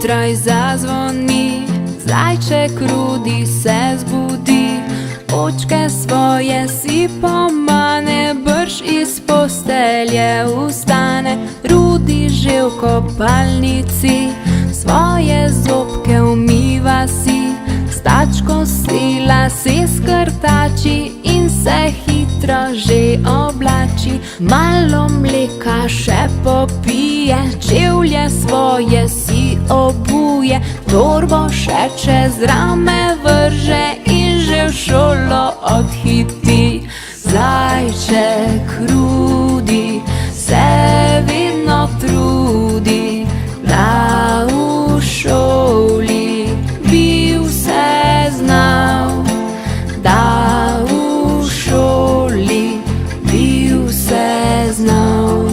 zjutraj zazvoni, zajček Rudi se zbudi, očke svoje si pomane, brž iz postelje vstane. Rudi že v kopalnici svoje zobke umiva si, s tačko si lase skrtači in se hitro že oblači. Malo mleka še popije, čevlje svoje si obuje, torbo še čez rame vrže in že v šolo odhiti. Zajček Rudi se vedno trudi, da v šoli bi vse znal, da v šoli bi vse znal.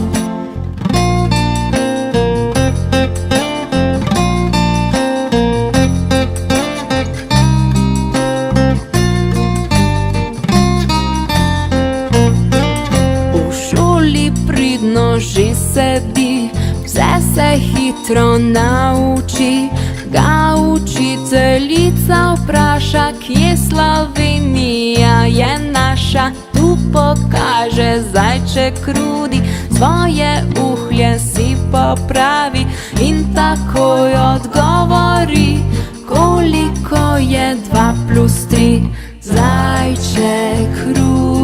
Pridno že sedi, vse se hitro nauči, ga učiteljica vpraša, kje Slovenija je naša. Tu pokaže zajček Rudi, svoje uhlje si popravi in takoj odgovori, koliko je 2 + 3. Zajček Rudi